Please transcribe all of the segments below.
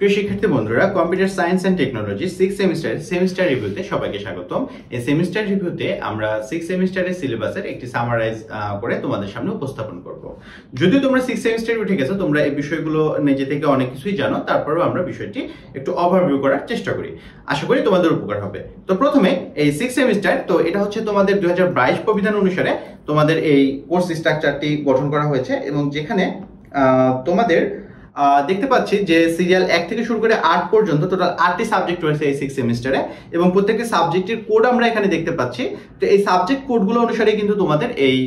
প্রিয় শিক্ষার্থী বন্ধুরা, computer science and technology 6 semester রিভিউতে সবাইকে স্বাগতম। এই সেমিস্টার রিভিউতে আমরা 6 সেমিস্টারের সিলেবাসের একটি সামারাইজ করে তোমাদের সামনে উপস্থাপন করব। যদি তোমরা 6 সেমিস্টারে উঠে গেছো, তোমরা এই বিষয়গুলো নিজে থেকে অনেক কিছুই জানো, তারপরেও আমরা বিষয়টি একটু ওভারভিউ করার চেষ্টা করি। আশা করি তোমাদের উপকার হবে। তো প্রথমে এই 6 সেমিস্টার, তো এটা হচ্ছে তোমাদের 2022 প্রবিধান অনুসারে তোমাদের এই কোর্স স্ট্রাকচারটি গঠন করা হয়েছে, এবং যেখানে তোমাদের দেখতে পাচ্ছি যে সিরিয়াল 1 থেকে শুরু করে 8 পর্যন্ত টোটাল 8টি সাবজেক্ট রয়েছে এই 6 সেমিস্টারে, এবং প্রত্যেকটি সাবজেক্টের কোড আমরা এখানে দেখতে পাচ্ছি। তো এই সাবজেক্ট কোডগুলো অনুসারে কিন্তু তোমাদের এই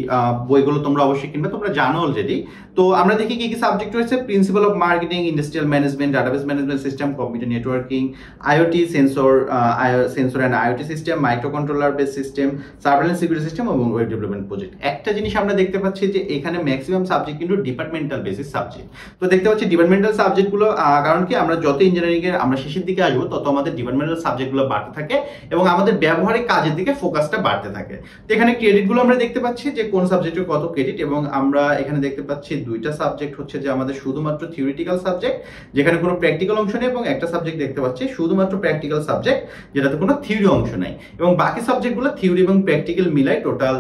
বইগুলো তোমরা অবশ্যই কিনবে, তোমরা জানো অলরেডি। তো আমরা দেখি কি কি সাবজেক্ট রয়েছে। Principal of marketing, industrial management, database management system, computer networking, IoT, sensor and IoT system, micro controller base system, surveillance security system এবং ওয়েব ডেভেলপমেন্ট প্রজেক্ট। একটা জিনিস আমরা দেখতে পাচ্ছি যে এখানে ম্যাক্সিমাম সাবজেক্ট কিন্তু ডিপার্টমেন্টাল বেসিস সাবজেক্ট। তো দেখতে পাচ্ছি ডিপার্টমেন্টাল সাবজেক্টগুলো, কারণ কি আমরা যত ইঞ্জিনিয়ারিং এর আমরা শেষের দিকে আসবো তত আমাদের ডিপার্টমেন্টাল সাবজেক্টগুলো বাড়তে থাকে এবং আমাদের ব্যবহারিক কাজের দিকে ফোকাসটা বাড়তে থাকে। তো এখানে ক্রেডিটগুলো আমরা দেখতে পাচ্ছি যে কোন সাবজেক্টের কত ক্রেডিট, এবং আমরা এখানে দেখতে পাচ্ছি দুইটা সাবজেক্ট হচ্ছে যে আমাদের শুধুমাত্র থিওরিটিক্যাল সাবজেক্ট, যেখানে কোনো প্র্যাকটিক্যাল অংশ নেই, এবং একটা সাবজেক্ট দেখতে পাচ্ছি শুধুমাত্র প্র্যাকটিক্যাল সাবজেক্ট, যেটাতে কোনো থিওরি অংশ নাই, এবং বাকি সাবজেক্টগুলো থিওরি এবং প্র্যাকটিক্যাল মিলাই টোটাল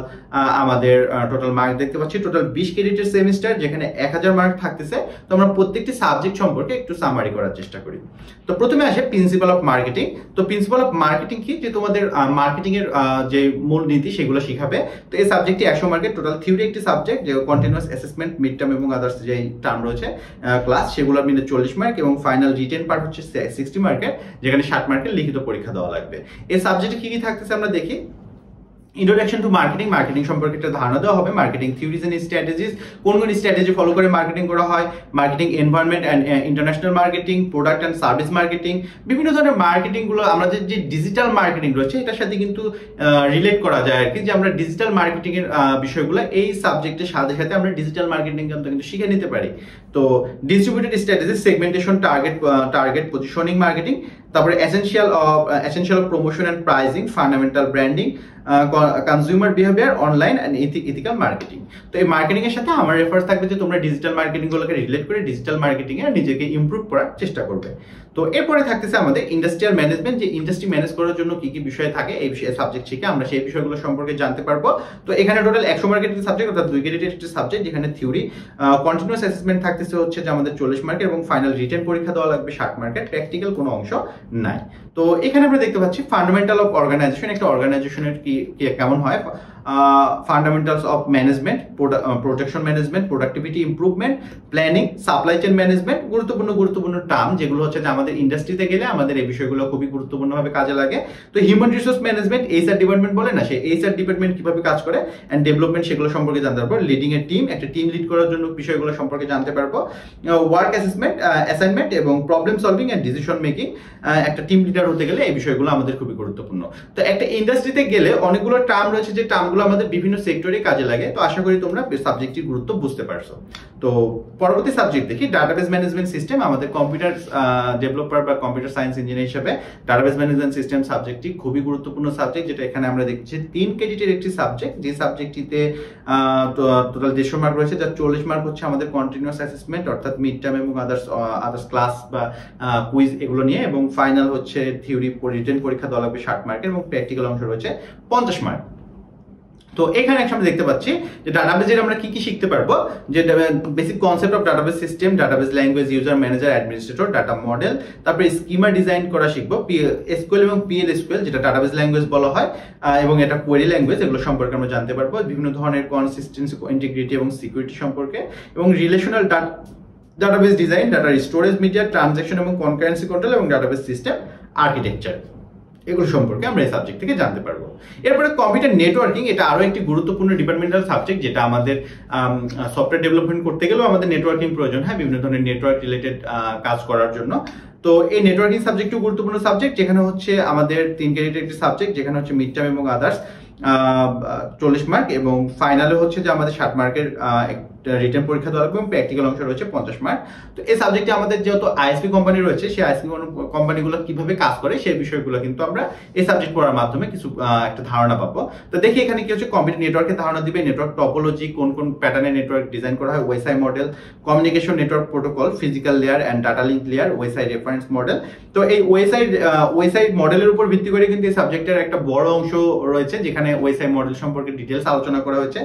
আমাদের টোটাল মার্ক দেখতে পাচ্ছি টোটাল 20 ক্রেডিটের সেমিস্টার, যেখানে 1000 মার্ক থাকতেছে। তো আমরা প্রত্যেকটি সাবজেক্ট সম্পর্কে একটু সামারি করার চেষ্টা করি। তো প্রথমে আসে প্রিন্সিপাল অফ মার্কেটিং। তো প্রিন্সিপাল অফ মার্কেটিং কি, যে তোমাদের মার্কেটিং এর যে মূল নীতি সেগুলো শিখাবে। তো এই সাবজেক্টটি 100 মার্কের, টোটাল থিওরি একটি সাবজেক্ট, যে কন্টিনিউয়াস অ্যাসেসমেন্ট, মিড টার্ম এবং আদার্স যে টার্ম রয়েছে ক্লাস, সেগুলো মিলে 40 মার্ক, এবং ফাইনাল রিটেন পার্ট হচ্ছে 60 মার্কের, যেখানে 60 মার্কের লিখিত পরীক্ষা দেওয়া লাগবে। এই সাবজেক্টে কি কি থাকতেছে আমরা দেখি। ইন্ট্রোডাকশন টু মার্কেটিং, মার্কেটিং সম্পর্কে একটা ধারণা দেওয়া হবে। মার্কেটিং থিওরিজ এন্ড স্ট্র্যাটেজিস, কোন কোন স্ট্র্যাটেজি ফলো করে মার্কেটিং করা হয়। Marketing environment and international marketing, product and service marketing, বিভিন্ন ধরনের মার্কেটিং গুলো আমরা যে ডিজিটাল মার্কেটিং রয়েছে এটার সাথে কিন্তু রিলেট করা যায় আর কি, যে আমরা ডিজিটাল মার্কেটিং এর বিষয়গুলো এই সাবজেক্টের সাথে সাথে আমরা ডিজিটাল মার্কেটিং কিন্তু শিখে নিতে পারি। তো distributed strategy, segmentation, target positioning marketing, তারপরে essential of promotion and pricing, fundamental branding, consumer behaviour, online and ethical marketing. তো এই মার্কেটিং এর সাথে আমার রেফারেন্স থাকবে যে তোমরা ডিজিটাল মার্কেটিং গুলোকে রিলেট করে ডিজিটাল মার্কেটিং এ নিজেকে ইমপ্রুভ করার চেষ্টা করবে। তো এরপরে থাকতেছে আমাদের ইন্ডাস্ট্রিয়াল ম্যানেজমেন্ট, যে ইন্ডাস্ট্রি ম্যানেজ করার জন্য কি কি বিষয় থাকে এই বিষয়ে সাবজেক্ট শিখে আমরা সেই বিষয়গুলো সম্পর্কে জানতে পারবো। তো এখানে টোটাল 100 মার্কের একটি সাবজেক্ট, অর্থাৎ 2 ক্রেডিটের একটি সাবজেক্ট, যেখানে থিওরি কন্টিনিউয়াস অ্যাসেসমেন্ট থাকতেছে হচ্ছে যে আমাদের 40 মার্কের, এবং ফাইনাল রিটেন পরীক্ষা দেওয়া লাগবে 60 মার্কের, প্র্যাকটিক্যাল কোনো অংশ নাই। তো এখানে আমরা দেখতে পাচ্ছি ফান্ডামেন্টাল অফ অর্গানাইজেশন, একটা অর্গানাইজেশনের কি কেমন হয়, fundamentals of management, production management, productivity improvement, planning, supply chain management, গুরুত্বপূর্ণ টার্ম যেগুলো হচ্ছে যে আমাদের ইন্ডাস্ট্রিতে গেলে আমাদের এই বিষয়গুলো খুবই গুরুত্বপূর্ণভাবে কাজে লাগে। তো human resource management, HR department বলে না, সেই এইচআর ডিপার্টমেন্ট কিভাবে কাজ করে এন্ড ডেভেলপমেন্ট, সেগুলো সম্পর্কে জানতে পারবো। লিডিং এ টিম, একটা টিম লিড করার জন্য বিষয়গুলো সম্পর্কে জানতে পারবো। ওয়ার্ক অ্যাসাইনমেন্ট এবং problem solving and decision making, একটা টিম লিডার হতে গেলে এই বিষয়গুলো আমাদের খুবই গুরুত্বপূর্ণ। তো একটা ইন্ডাস্ট্রিতে গেলে অনেকগুলো টার্ম রয়েছে, যে টার্মগুলো আমাদের বিভিন্ন সেক্টরে কাজে লাগে। তো আশা করি তোমরা সাবজেক্টটির গুরুত্ব বুঝতে পারছো। তো পরবর্তী সাবজেক্ট দেখি, ডাটাবেস ম্যানেজমেন্ট সিস্টেম। আমাদের কম্পিউটার ডেভেলপার বা কম্পিউটার সায়েন্স ইঞ্জিনিয়ার হিসেবে ডাটাবেস ম্যানেজমেন্ট সিস্টেম সাবজেক্টটি খুবই গুরুত্বপূর্ণ সাবজেক্ট, যেটা এখানে আমরা দেখছি 3 ক্রেডিটের একটি সাবজেক্ট, যে সাবজেক্টটিতে টোটাল 150 মার্ক রয়েছে, যার 40 মার্ক হচ্ছে আমাদের কন্টিনিউয়াস অ্যাসেসমেন্ট, অর্থাৎ মিড টার্ম এবং আদার্স ক্লাস বা কুইজ এগুলো নিয়ে, এবং ফাইনাল হচ্ছে থিওরি রিটেন পরীক্ষা দেওয়া লাগবে 60 মার্কের, এবং প্র্যাকটিক্যাল অংশ রয়েছে 50 মার্ক। তো এখানে আমরা দেখতে পাচ্ছি যে ডাটাবেজের আমরা কি কি শিখতে পারবো, যে basic concept of database system, database language, user manager, administrator, data model, তারপরে স্কিমা ডিজাইন করা শিখবো, এসকিউএল এবং পিএল/এসকিউএল, যেটা ডাটাবেস ল্যাঙ্গুয়েজ বলা হয়, এবং এটা কোয়েরি ল্যাঙ্গুয়েজ, এগুলো সম্পর্কে আমরা জানতে পারবো। বিভিন্ন ধরনের কনসিস্টেন্সি, ইন্টিগ্রিটি এবং সিকিউরিটি সম্পর্কে, এবং relational database design, data storage, media, transaction এবং কনকারেন্সি কন্ট্রোল, এবং ডাটাবেস সিস্টেম আর্কিটেকচার, এগুলো সম্পর্কে আমরা এই সাবজেক্ট থেকে জানতে পারবো। এরপরে কম্পিউটার নেটওয়ার্কিং, এটা আরো একটি গুরুত্বপূর্ণ ডিপার্টমেন্টাল সাবজেক্ট, যেটা আমাদের সফটওয়্যার ডেভেলপমেন্ট করতে গেলেও আমাদের নেটওয়ার্কিং প্রয়োজন হয় বিভিন্ন ধরনের নেটওয়ার্ক রিলেটেড কাজ করার জন্য। তো এই নেটওয়ার্কিং সাবজেক্টও গুরুত্বপূর্ণ সাবজেক্ট, যেখানে হচ্ছে আমাদের 3 ক্রেডিটের একটি সাবজেক্ট, যেখানে হচ্ছে মিড টার্ম এবং আদার্স 40 মার্ক, এবং ফাইনালে হচ্ছে যে আমাদের 60 মার্কের রিটেন পরীক্ষা দেওয়া লাগবে এবং প্র্যাকটিক্যাল অংশ রয়েছে 50 মার্ক। তো এই সাবজেক্টে আমাদের যেহেতু আইএসপি কোম্পানি রয়েছে, সেই আইএসপি কোম্পানিগুলো কিভাবে কাজ করে সেই বিষয়গুলো কিন্তু আমরা এই সাবজেক্ট পড়ার মাধ্যমে কিছু একটা ধারণা পাবো। তো দেখি এখানে কি হচ্ছে, কম্পিউটার নেটওয়ার্কের ধারণা দিবে, নেটওয়ার্ক টপোলজি, কোন কোন প্যাটার্নে নেটওয়ার্ক ডিজাইন করা হয়, wifi model, communication network protocol, physical layer and data link layer, wifi reference model. তো এই ওয়াইফাই মডেলের উপর ভিত্তি করে কিন্তু এই সাবজেক্টের একটা বড় অংশ রয়েছে, যেখানে ওয়াইফাই মডেল সম্পর্কে ডিটেলস আলোচনা করা হয়েছে।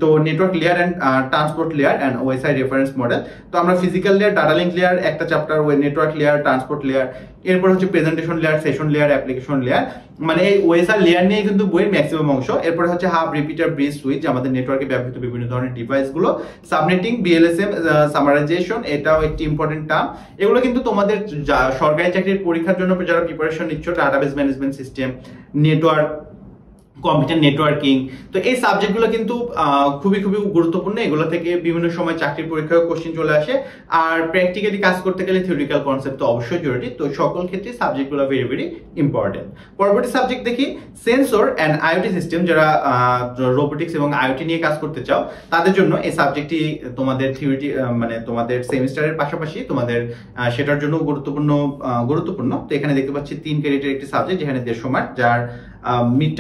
তো network layer and transport layer and WiFi reference model. তো আমরা physical layer, data link layer একটা chapter, network layer, transport layer, এরপর হচ্ছে presentation layer, session layer, application layer, মানে এই ওএসআর লেয়ার নিয়ে কিন্তু বইয়ের ম্যাক্সিমাম অংশ। এরপর হচ্ছে হাব, রিপিটার, ব্রিজ, সুইচ, আমাদের নেটওয়ার্কে ব্যবহৃত বিভিন্ন ধরনের ডিভাইস গুলো, সাবনেটিং, বিএলএসএম, সামারাইজেশন, এটাও একটি ইম্পর্টেন্ট টার্ম। এগুলো কিন্তু তোমাদের সরকারি চাকরির পরীক্ষার জন্য যারা প্রিপারেশন নিচ্ছ, database management system, network, computer networking, তো এই সাবজেক্টগুলো কিন্তু খুবই খুবই গুরুত্বপূর্ণ। এগুলো থেকে বিভিন্ন সময় চাকরির পরীক্ষায় কোশ্চেন চলে আসে। আর প্র্যাকটিক্যালি কাজ করতে গেলে থিওরিক্যাল কনসেপ্ট তো অবশ্যই জরুরি। তো সকল ক্ষেত্রে সাবজেক্টগুলো ভেরি ভেরি ইম্পর্টেন্ট। পরবর্তী সাবজেক্ট দেখি সেন্সর অ্যান্ড আইওটি সিস্টেম। যারা রোবোটিক্স এবং আইওটি নিয়ে কাজ করতে চাও তাদের জন্য এই সাবজেক্টটি তোমাদের থিওরি মানে তোমাদের সেমিস্টারের পাশাপাশি তোমাদের সেটার জন্য গুরুত্বপূর্ণ। তো এখানে দেখতে পাচ্ছি 3 ক্রেডিটের একটি সাবজেক্ট, যেখানে 150 মার্ক, যার মিড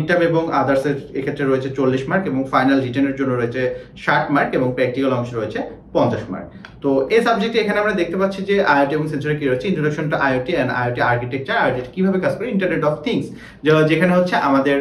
টার্ম এবং আদার্সের এক্ষেত্রে রয়েছে 40 মার্ক, এবং ফাইনাল রিটেনের জন্য রয়েছে 60 মার্ক, এবং প্র্যাকটিক্যাল অংশ রয়েছে 50 মার্ক। তো এই সাবজেক্টে এখানে আমরা দেখতে পাচ্ছি যে আইওটি এবং সেন্সরে কি রয়েছে, introduction to IoT and IoT architecture, IoT কিভাবে কাজ করে, ইন্টারনেট অফ থিংস, যেখানে হচ্ছে আমাদের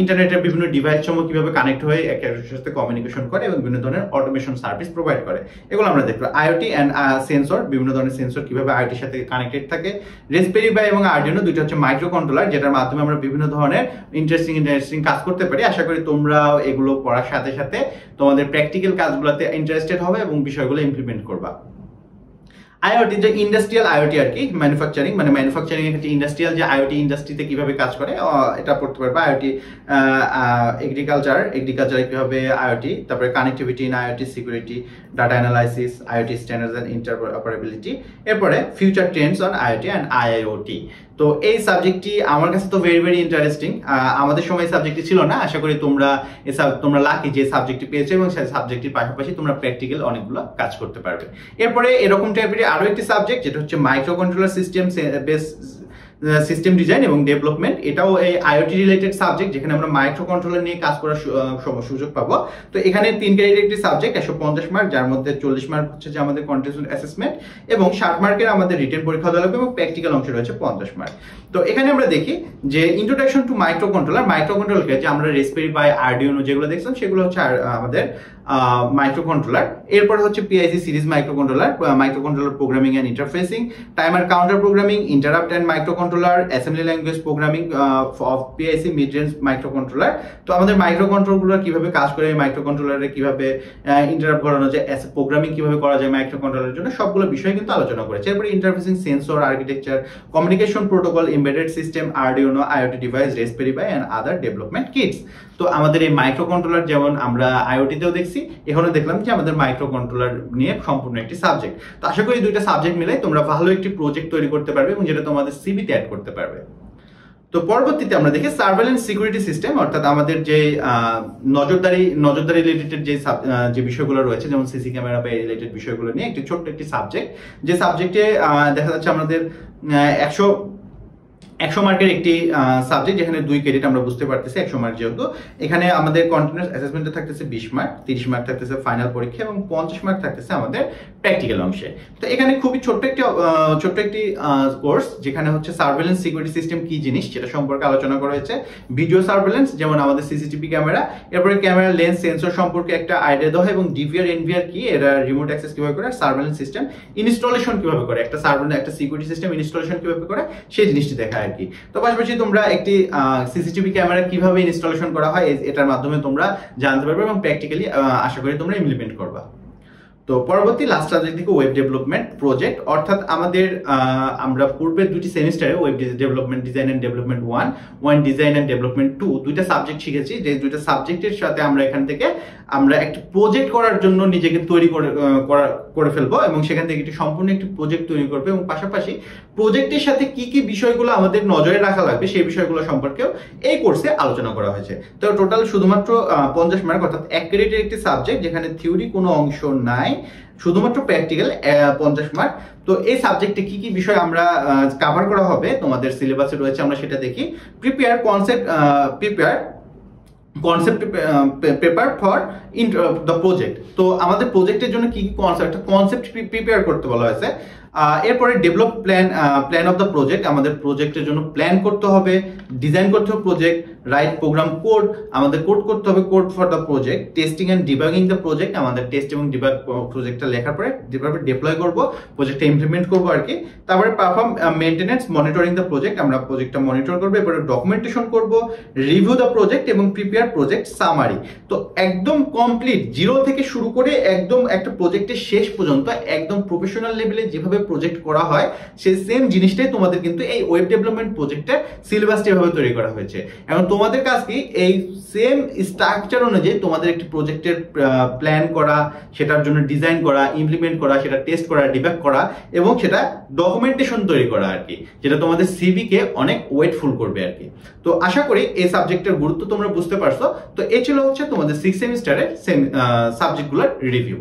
ইন্টারনেটের বিভিন্ন ডিভাইস সমূহ কিভাবে কানেক্ট হয়ে একে অপরের সাথে কমিউনিকেশন করে এবং বিভিন্ন ধরনের অটোমেশন সার্ভিস প্রোভাইড করে, এগুলো আমরা দেখবো। আইওটি এন্ড সেন্সর, বিভিন্ন ধরনের সেন্সর কিভাবে আইওটির সাথে কানেক্টেড থাকে। রেসপেরি পাই এবং আরডিনো, দুইটা হচ্ছে মাইক্রো কন্ট্রোলার, যেটার মাধ্যমে আমরা বিভিন্ন ধরনের ইন্টারেস্টিং কাজ করতে পারি। আশা করি তোমরা এগুলো পড়ার সাথে সাথে তোমাদের প্র্যাকটিক্যাল কাজগুলোতে ইন্টারেস্টেড হবে এবং বিষয়গুলো ইমপ্লিমেন্ট করবা। আইওটি যে ইন্ডাস্ট্রিয়াল আইওটি আর কি, ম্যানুফ্যাকচারিং, মানে ম্যানুফ্যাকচারিং এর ক্ষেত্রে ইন্ডাস্ট্রিয়াল যে আইওটি ইন্ডাস্ট্রিতে কিভাবে কাজ করে এটা পড়তে পারবে। আইওটি এগ্রিকালচারে কিভাবে আইওটি, তারপরে connectivity in IoT, security, data analysis, IoT standards and interoperability, এরপরে future trends on IoT and IIoT. তো এই সাবজেক্টটি আমার কাছে তো ভেরি ভেরি ইন্টারেস্টিং। আমাদের সময় এই সাবজেক্টটি ছিল না। আশা করি তোমরা লাকি যে সাবজেক্টটি পেয়েছো এবং সেই সাবজেক্টটির পাশাপাশি তোমরা প্র্যাকটিক্যাল অনেকগুলো কাজ করতে পারবে। এরপরে এরকম টাইপের আরো একটি সাবজেক্ট, যেটা হচ্ছে মাইক্রো কন্ট্রোলার সিস্টেম ডিজাইন এবং ডেভেলপমেন্ট। এটাও এই আইওটি রিলেটেড সাবজেক্ট, যেখানে আমরা মাইক্রো কন্ট্রোলার নিয়ে কাজ করার সুযোগ পাবো। তো এখানে 3 ক্রেডিটের একটি সাবজেক্ট, 150 মার্ক, যার মধ্যে 40 মার্ক হচ্ছে যে আমাদের কন্টেস্ট অ্যাসেসমেন্ট এবং 60 মার্কের আমাদের রিটেন পরীক্ষা দেওয়া লাগবে এবং প্র্যাকটিক্যাল অংশ রয়েছে 50 মার্ক। তো এখানে আমরা দেখি যে ইন্ট্রোডাকশন টু মাইক্রো কন্ট্রোলারকে যে আমরা রেসপেরি পাই, আরডিনো যেগুলো দেখছিলাম সেগুলো হচ্ছে আমাদের মাইক্রো কন্ট্রোলার। এরপর হচ্ছে PIC series microcontroller programming and interfacing, timer counter programming, interrupt and microcontroller, assembly language programming of PIC mid range microcontroller. তো আমাদের মাইক্রো কন্ট্রোলার কিভাবে কাজ করে, মাইক্রো কন্ট্রোলারে কিভাবে ইন্টারাপ্ট করানো যায়, প্রোগ্রামিং কিভাবে করা যায় মাইক্রো কন্ট্রোলারের জন্য, সবগুলো বিষয় কিন্তু আলোচনা করেছে। এরপরে interfacing, sensor architecture, communication protocol, embedded system, Arduino, IoT device, Raspberry pi and other development kits. তো আমাদের এই মাইক্রো কন্ট্রোলার যেমন আমরা আইওটিতেও দেখছি, এখানে দেখলাম যে আমাদের মাইক্রো কন্ট্রোলার নিয়ে সম্পূর্ণ একটি সাবজেক্ট। তো আশা করি দুইটা সাবজেক্ট মিলে তোমরা ভালো একটি প্রজেক্ট তৈরি করতে পারবে এবং যেটা তোমাদের সিভিতে অ্যাড করতে পারবে। তো পরবর্তীতে আমরা দেখি সার্ভেলেন্স সিকিউরিটি সিস্টেম, অর্থাৎ আমাদের যে নজরদারি রিলেটেড যে বিষয়গুলো রয়েছে, যেমন সিসি ক্যামেরা বা রিলেটেড বিষয়গুলো নিয়ে একটি ছোট্ট একটি সাবজেক্ট, যে সাবজেক্টে দেখা যাচ্ছে আমাদের 100 মার্কের একটি সাবজেক্ট, যেখানে 2 ক্রেডিট আমরা বুঝতে পারতেছি 100 মার্ক। যেহেতু এখানে আমাদের কন্টিনিউয়াস অ্যাসেসমেন্টে থাকতেছে 20 মার্ক, 30 মার্ক থাকতেছে ফাইনাল পরীক্ষা এবং 50 মার্ক থাকতেছে আমাদের প্র্যাকটিক্যাল অংশে। তো এখানে খুবই ছোট্ট একটি কোর্স, যেখানে হচ্ছে সার্ভেলেন্স সিকিউরিটি সিস্টেম কি জিনিস সেটা সম্পর্কে আলোচনা করা হয়েছে। ভিডিও সার্ভেলেন্স, যেমন আমাদের সিসিটিভি ক্যামেরা, এরপরে ক্যামেরা লেন্স সেন্সর সম্পর্কে একটা আইডিয়া দেওয়া হয় এবং ডিভিআর এনভিআর কি, এরা রিমোট অ্যাক্সেস কিভাবে করে, সার্ভেলেন্স সিস্টেম ইনস্টলেশন কিভাবে করে, একটা সিকিউরিটি সিস্টেম ইনস্টলেশন কিভাবে করে সেই জিনিসটি দেখা আর কি। তো পাশাপাশি তোমরা একটি সিসিটিভি ক্যামেরা কিভাবে ইনস্টলেশন করা হয় এটার মাধ্যমে তোমরা জানতে পারবে এবং প্র্যাকটিক্যালি আশা করি তোমরা ইমপ্লিমেন্ট করবা। তো পরবর্তী লাস্ট সাবজেক্ট থেকে ওয়েব ডেভেলপমেন্ট প্রজেক্ট, অর্থাৎ আমাদের আমরা পূর্বের দুটি সেমিস্টারে web development design and development 1 design and development 2 দুইটা সাবজেক্ট শিখেছি। যে দুইটা সাবজেক্টের সাথে আমরা এখান থেকে আমরা একটা প্রজেক্ট করার জন্য নিজেকে তৈরি করে ফেলবো এবং সেখান থেকে একটি সম্পূর্ণ একটি প্রজেক্ট তৈরি করবো এবং পাশাপাশি প্রজেক্টের সাথে কি কি বিষয়গুলো আমাদের নজরে রাখা লাগবে সেই বিষয়গুলো সম্পর্কেও এই কোর্সে আলোচনা করা হয়েছে। তো টোটাল শুধুমাত্র 50 মার্ক, অর্থাৎ 1 ক্রেডিটের একটি সাবজেক্ট যেখানে থিওরি কোনো অংশ নাই, শুধুমাত্র প্র্যাকটিক্যাল 50 মার্ক। তো এই সাবজেক্টে কি কি বিষয় আমরা কভার করা হবে তোমাদের সিলেবাসে রয়েছে আমরা সেটা দেখি। Prepare concept paper for the project. তো আমাদের প্রজেক্টের জন্য কি কি কনসেপ্ট প্রিপেয়ার করতে বলা হয়েছে। এরপরে develop plan of the project, আমাদের প্রজেক্টের জন্য প্ল্যান করতে হবে, ডিজাইন করতে হবে প্রজেক্ট, রাইট প্রোগ্রাম কোড, আমাদের কোড করতে হবে code for the project, testing and debugging the project, আমাদের টেস্ট এবং ডিবাগ প্রজেক্টটা লেখার পরে যেভাবে ডিপ্লয় করব, প্রজেক্টটা ইমপ্লিমেন্ট করবো আর কি। তারপরে perform maintenance monitoring the project, আমরা প্রজেক্টটা মনিটর করবো, এরপরে ডকুমেন্টেশন করব, রিভিউ দ্য প্রজেক্ট এবং প্রিপেয়ার প্রজেক্ট সামারি। তো একদম কমপ্লিট জিরো থেকে শুরু করে একদম একটা প্রজেক্টের শেষ পর্যন্ত একদম প্রফেশনাল লেভেলে যেভাবে প্রজেক্ট করা হয় সেই সেম জিনিসটাই তোমাদের কিন্তু এই ওয়েব ডেভেলপমেন্ট প্রজেক্টের সিলেবাসটা এভাবে তৈরি করা হয়েছে। এখন তোমাদের কাজ কি এই সেম স্ট্রাকচার অনুযায়ী তোমাদের একটি প্রজেক্টের প্ল্যান করা, সেটার জন্য ডিজাইন করা, ইমপ্লিমেন্ট করা, সেটা টেস্ট করা, ডিবাগ করা এবং সেটা ডকুমেন্টেশন তৈরি করা আর কি, যেটা তোমাদের সিভি কে অনেক ওয়েটফুল করবে আর কি। তো আশা করি এই সাবজেক্টের গুরুত্ব তোমরা বুঝতে পারছো। তো এই ছিল হচ্ছে তোমাদের 6 সেমিস্টারের সাবজেক্টগুলোর রিভিউ।